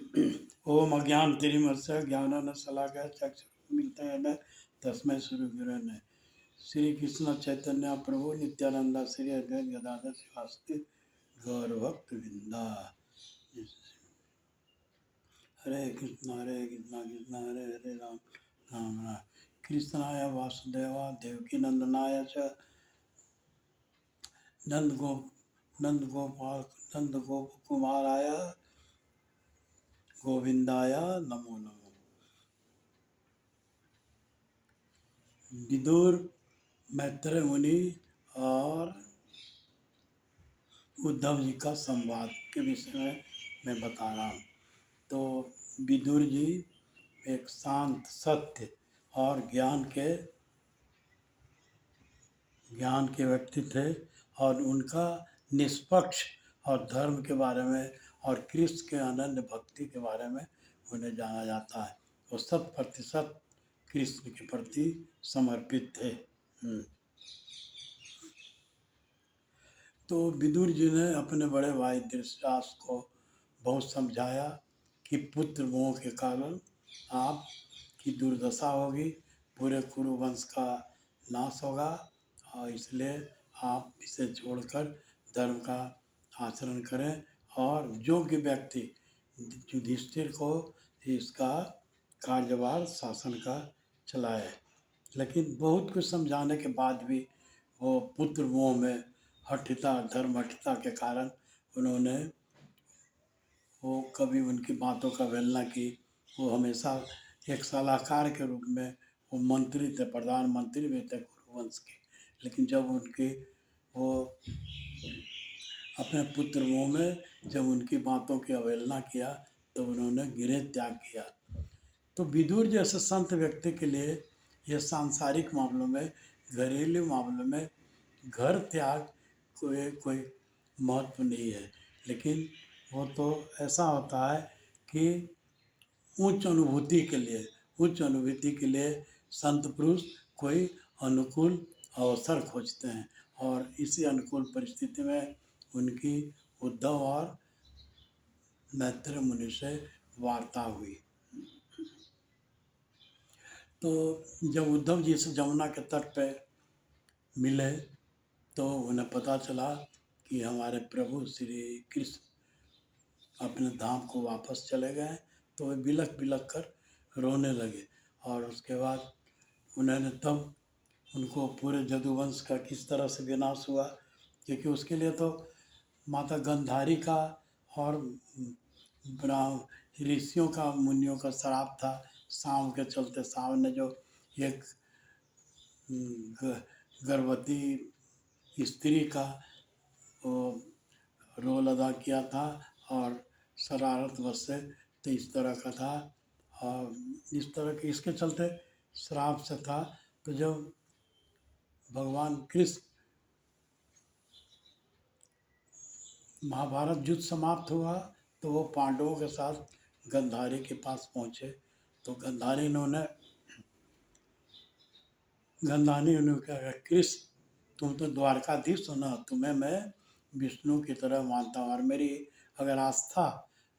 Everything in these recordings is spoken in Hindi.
ओम अज्ञानतिमिरस्य ज्ञानाञ्जनशलाकया चक्षुरुन्मीलितं येन तस्मै श्रीगुरवे श्री कृष्ण चैतन्य प्रभु नित्यानंद श्री अद्वैत गदाधर शिवासादि गौरभक्तवृंदा। हरे कृष्ण कृष्ण हरे हरे राम राम राम कृष्णाय वासुदेवाय देवकी नंदनाय च नंद गोप कुमाराय गोविंदाय नमो नमो। विदुर मैत्रेय मुनि और उद्धव जी का संवाद के विषय में मैं बता रहा हूँ। तो विदुर जी एक शांत, सत्य और ज्ञान के व्यक्ति थे और उनका निष्पक्ष और धर्म के बारे में और कृष्ण के अनन्य भक्ति के बारे में उन्हें जाना जाता है। वो 100% कृष्ण के प्रति समर्पित थे। तो विदुर जी ने अपने बड़े भाई धृतराष्ट्र को बहुत समझाया कि पुत्र मोह के कारण आपकी दुर्दशा होगी, पूरे कुरु वंश का नाश होगा, और इसलिए आप इसे छोड़कर धर्म का आचरण करें और योग्य व्यक्ति युधिष्ठिर को इसका कार्यभार शासन का चलाए। लेकिन बहुत कुछ समझाने के बाद भी वो पुत्र मोह में धर्महठता के कारण उन्होंने वो कभी उनकी बातों का अवहेलना की। वो हमेशा एक सलाहकार के रूप में वो मंत्री थे, प्रधानमंत्री भी थे कुरुवंश के। लेकिन जब वो अपने पुत्र मोह में जब उनकी बातों की अवहेलना किया तो उन्होंने गृह त्याग किया। तो विदुर जैसे संत व्यक्ति के लिए ये सांसारिक मामलों में, घरेलू मामलों में घर त्याग कोई महत्व नहीं है। लेकिन वो तो ऐसा होता है कि उच्च अनुभूति के लिए संत पुरुष कोई अनुकूल अवसर खोजते हैं और इसी अनुकूल परिस्थिति में उनकी उद्धव और मैत्रेय मुनि से वार्ता हुई। तो जब उद्धव जी से जमुना के तट पे मिले तो उन्हें पता चला कि हमारे प्रभु श्री कृष्ण अपने धाम को वापस चले गए। तो वे बिलख बिलख कर रोने लगे और उसके बाद उन्होंने तब उनको पूरे जदुवंश का किस तरह से विनाश हुआ, क्योंकि उसके लिए तो माता गंधारी का और ऋषियों का, मुनियों का श्राप था। सांव के चलते सांव ने जो एक गर्भवती स्त्री का वो रोल अदा किया था और शरारतवश से तो इस तरह का था और इस तरह के इसके चलते श्राप से था। तो जब भगवान कृष्ण महाभारत युद्ध समाप्त हुआ तो वो पांडवों के साथ गंधारी के पास पहुँचे। तो गंधारी ने कहा, कृष्ण तुम तो द्वारकाधीश हो ना, तुम्हें मैं विष्णु की तरह मानता हूँ और मेरी अगर आस्था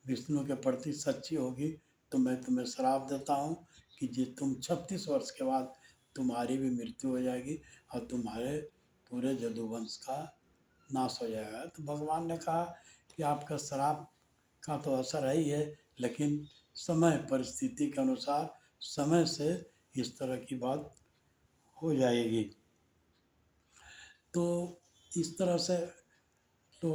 विष्णु के प्रति सच्ची होगी तो मैं तुम्हें श्राप देता हूँ कि तुम 36 वर्ष के बाद तुम्हारी भी मृत्यु हो जाएगी और तुम्हारे पूरे जदुवंश का नाश हो जाएगा। तो भगवान ने कहा कि आपका श्राप का तो असर है ही है, लेकिन समय परिस्थिति के अनुसार समय से इस तरह की बात हो जाएगी। तो इस तरह से तो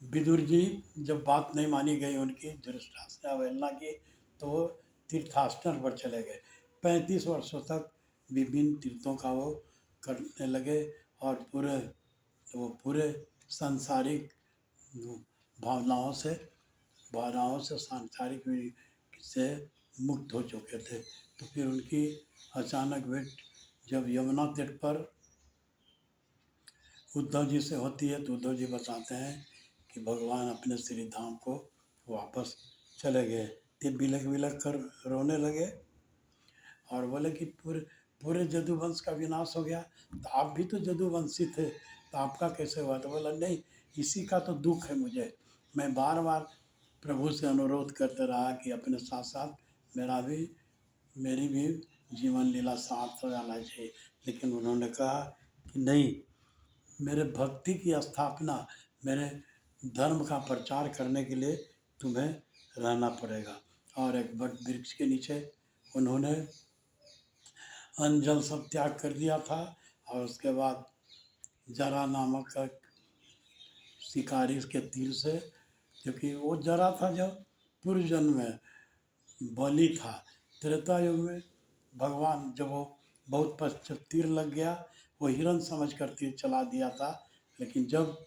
विदुर जी जब बात नहीं मानी गई उनकी, धृतराष्ट्र ने अवहेलना की, तो वो तीर्थाटन पर चले गए। 35 वर्षों तक विभिन्न तीर्थों का वो करने लगे और पूरे सांसारिक भावनाओं से सांसारिक से मुक्त हो चुके थे। तो फिर उनकी अचानक भेंट जब यमुना तट पर उद्धव जी से होती है तो उद्धव जी बताते हैं कि भगवान अपने श्री धाम को वापस चले गए। ते बिलख बिलख कर रोने लगे और बोले कि पूरे जदुवंश का विनाश हो गया। तो आप भी तो जदुवंशी थे, तो आपका कैसे हुआ? तो बोला नहीं, इसी का तो दुख है मुझे मैं बार बार प्रभु से अनुरोध करते रहा कि अपने साथ साथ मेरी भी जीवन लीला साथ हो जाना चाहिए, लेकिन उन्होंने कहा कि नहीं, मेरे भक्ति की स्थापना, मेरे धर्म का प्रचार करने के लिए तुम्हें रहना पड़ेगा। और एक वट वृक्ष के नीचे उन्होंने अन्न जल सब त्याग कर दिया था। और उसके बाद जरा नामक का शिकारी के तीर से, क्योंकि वो जरा था जो पूर्व जन्म में बलि था। त्रेता युग में भगवान जब वो बहुत पश्चात तीर लग गया, वो हिरण समझ कर तीर चला दिया था, लेकिन जब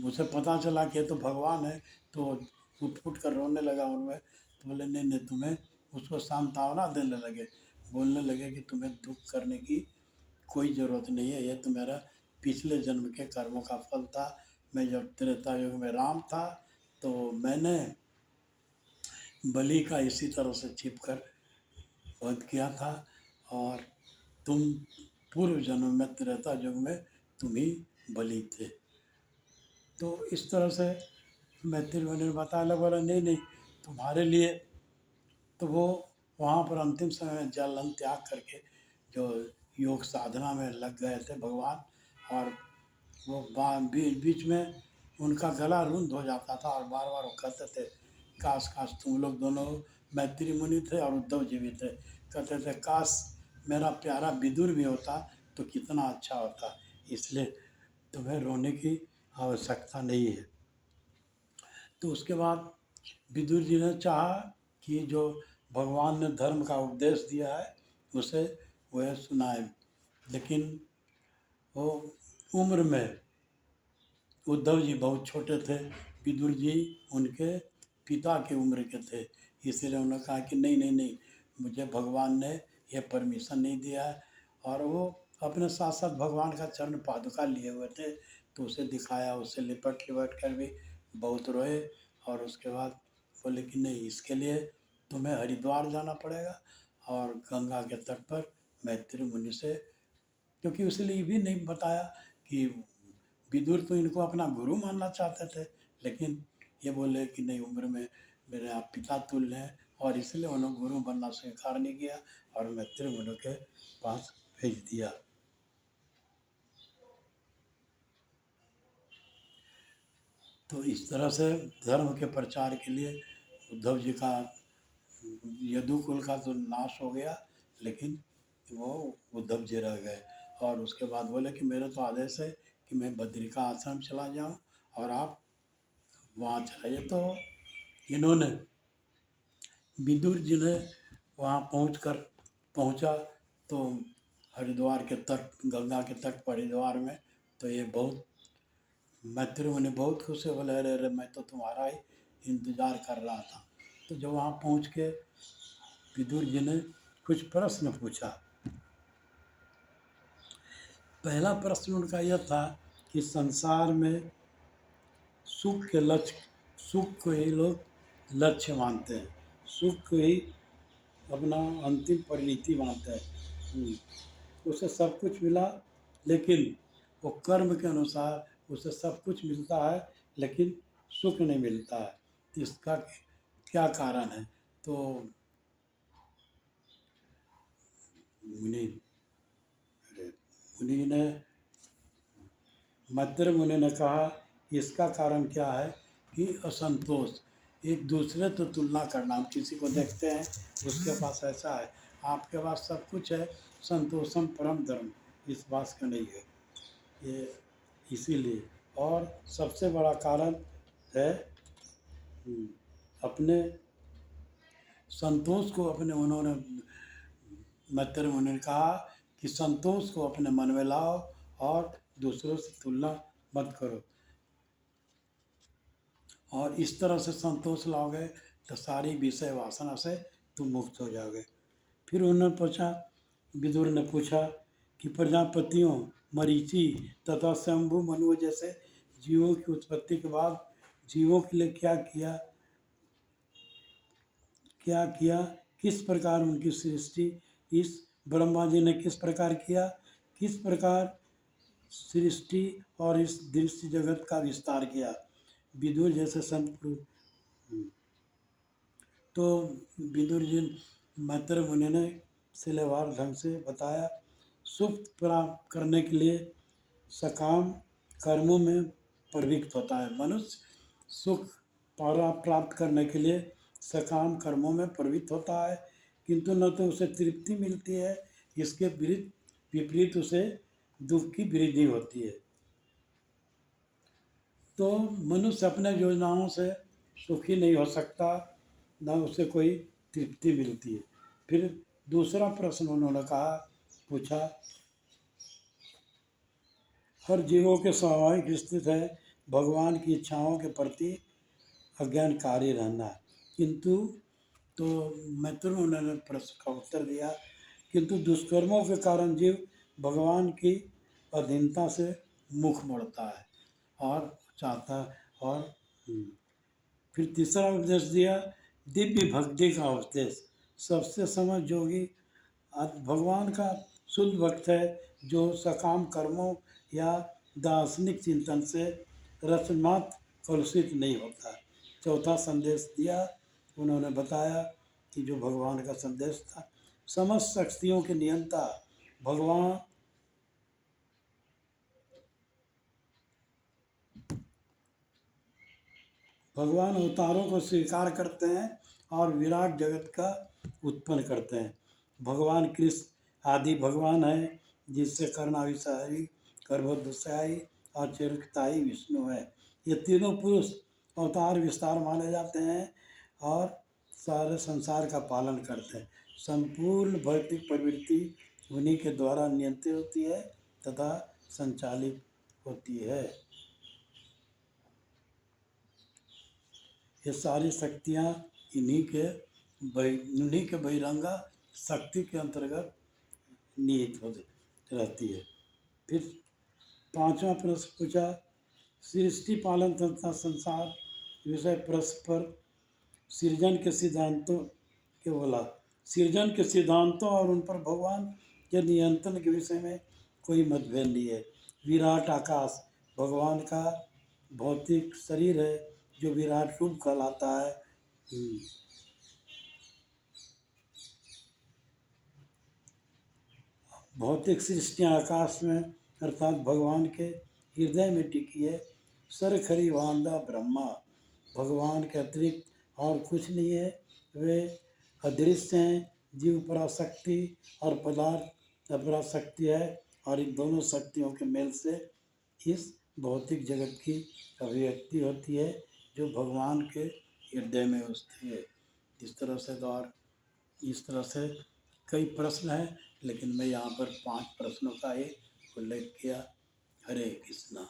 उसे पता चला कि ये तो भगवान है, तो फूट फूट कर रोने लगा उनमें। तो बोले नहीं नहीं, तुम्हें उसको सांत्वना देने लगे, बोलने लगे कि तुम्हें दुख करने की कोई ज़रूरत नहीं है, ये तो मेरा पिछले जन्म के कर्मों का फल था। मैं जब त्रेता युग में राम था तो मैंने बलि का इसी तरह से छिप कर वध किया था, और तुम पूर्व जन्म में त्रेता युग में तुम ही बलि थे। तो इस तरह से मैत्री मुनि ने बताया। लगा, बोला नहीं नहीं, तुम्हारे लिए। तो वो वहाँ पर अंतिम समय में जल अन्न त्याग करके जो योग साधना में लग गए थे भगवान, और वो बीच में उनका गला रुंध हो जाता था, और बार बार वो कहते थे काश काश तुम लोग दोनों, मैत्री मुनि थे और उद्धव जी भी थे, कहते थे काश मेरा प्यारा विदुर भी होता तो कितना अच्छा होता, इसलिए तुम्हें रोने की आवश्यकता नहीं है। तो उसके बाद विदुर जी ने चाहा कि जो भगवान ने धर्म का उपदेश दिया है उसे वह सुनाए, लेकिन वो उम्र में उद्धव जी बहुत छोटे थे, विदुर जी उनके पिता के उम्र के थे, इसलिए उन्होंने कहा कि नहीं नहीं नहीं, मुझे भगवान ने ये परमिशन नहीं दिया है। और वो अपने साथ साथ भगवान का चरण पादुका लिए हुए थे, तो उसे दिखाया, उससे लिपट लिपट कर भी बहुत रोए। और उसके बाद बोले कि नहीं, इसके लिए तुम्हें हरिद्वार जाना पड़ेगा और गंगा के तट पर मैत्री मुनि से, क्योंकि उसने भी नहीं बताया कि विदुर तो इनको अपना गुरु मानना चाहते थे, लेकिन ये बोले कि नहीं, उम्र में मेरे आप पिता तुल्य हैं, और इसलिए उन्होंने गुरु बनना स्वीकार नहीं किया और मैत्री मुनि के पास भेज दिया। तो इस तरह से धर्म के प्रचार के लिए उद्धव जी का, यदुकुल का तो नाश हो गया, लेकिन वो उद्धव जी रह गए। और उसके बाद बोले कि मेरा तो आदेश है कि मैं बद्रिका आश्रम चला जाऊं और आप वहाँ चले। तो इन्होंने, विदुर जी ने वहाँ पहुँचा तो हरिद्वार के तट, गंगा के तट पर हरिद्वार में, तो ये बहुत, मैत्री मुनि बहुत खुश है, बोले अरे अरे, मैं तो तुम्हारा ही इंतजार कर रहा था। तो जब वहाँ पहुँच के विदुर जी ने कुछ प्रश्न पूछा। पहला प्रश्न उनका यह था कि संसार में सुख के लक्ष्य, सुख को ही लोग लक्ष्य मानते हैं, सुख को ही अपना अंतिम परिणति मानते हैं। उसे सब कुछ मिला, लेकिन वो कर्म के अनुसार उसे सब कुछ मिलता है, लेकिन सुख नहीं मिलता है। तो इसका क्या कारण है? तो मुनि मुनि ने मैत्री मुनि ने कहा, इसका कारण क्या है कि असंतोष, एक दूसरे तो तुलना करना। हम किसी को देखते हैं उसके पास ऐसा है, आपके पास सब कुछ है, संतोषम परम धर्म, इस बात का नहीं है ये। इसीलिए, और सबसे बड़ा कारण है अपने संतोष को अपने, उन्होंने मैत्री मुनि ने कहा कि संतोष को अपने मन में लाओ और दूसरों से तुलना मत करो, और इस तरह से संतोष लाओगे तो सारी विषय वासना से तुम मुक्त हो जाओगे। फिर उन्होंने पूछा, विदुर ने पूछा कि प्रजापतियों, मरीचि तथा शंभु मनु जैसे जीवों की उत्पत्ति के बाद जीवों के लिए क्या किया, किस प्रकार उनकी सृष्टि इस ब्रह्मा जी ने किस प्रकार किया, किस प्रकार सृष्टि और इस दृश्य जगत का विस्तार किया। विदुर जैसे संत तो विदुर जी मैत्र मुनि ने सिलेवार ढंग से बताया। सुख प्राप्त करने के लिए सकाम कर्मों में प्रवृत्त होता है। मनुष्य सुख प्राप्त करने के लिए सकाम कर्मों में प्रवृत्त होता है, किंतु न तो उसे तृप्ति मिलती है, इसके विपरीत उसे दुख की वृद्धि होती है। तो मनुष्य अपने योजनाओं से सुखी नहीं हो सकता, न उसे कोई तृप्ति मिलती है। फिर दूसरा प्रश्न उन्होंने कहा, पूछा, हर जीवों के स्वाभाविक स्थित है भगवान की इच्छाओं के प्रति अज्ञानकारी रहना, किंतु तो मैत्रेय उन्होंने प्रश्न का उत्तर दिया, किंतु दुष्कर्मों के कारण जीव भगवान की अधीनता से मुख मोड़ता है और चाहता है। और फिर तीसरा उपदेश दिया, दिव्य भक्ति का उपदेश। सबसे समझ जोगी भगवान का शुद्ध भक्त है, जो सकाम कर्मों या दार्शनिक चिंतन से रसमात्र कलुषित नहीं होता। चौथा संदेश दिया उन्होंने, बताया कि जो भगवान का संदेश था, समस्त शक्तियों के नियंता भगवान अवतारों को स्वीकार करते हैं और विराट जगत का उत्पन्न करते हैं। भगवान कृष्ण आदि भगवान है, जिससे कर्णाविषायी, गर्भोदशाई और चिरकताई विष्णु है। ये तीनों पुरुष अवतार विस्तार माने जाते हैं और सारे संसार का पालन करते हैं। संपूर्ण भौतिक प्रवृत्ति उन्हीं के द्वारा नियंत्रित होती है तथा संचालित होती है। ये सारी शक्तियाँ उन्हीं के बहिरंगा शक्ति के अंतर्गत निहित हो रहती है। फिर पांचवा प्रश्न पूछा, सृष्टि पालन तथा संसार विषय प्रश्न पर सृजन के सिद्धांतों के बोला, सृजन के सिद्धांतों और उन पर भगवान के नियंत्रण के विषय में कोई मतभेद नहीं है। विराट आकाश भगवान का भौतिक शरीर है, जो विराट रूप कहलाता है। भौतिक सृष्टियाँ आकाश में अर्थात भगवान के हृदय में टिकी है। सरखरी वांदा ब्रह्मा, भगवान के अतिरिक्त और कुछ नहीं है। वे अदृश्य हैं। जीव पराशक्ति और पदार्थ अपराशक्ति है, और इन दोनों शक्तियों के मेल से इस भौतिक जगत की अभिव्यक्ति होती है, जो भगवान के हृदय में बसती है। इस तरह से कई प्रश्न हैं, लेकिन मैं यहाँ पर 5 प्रश्नों का ही उल्लेख किया। हरे कृष्णा।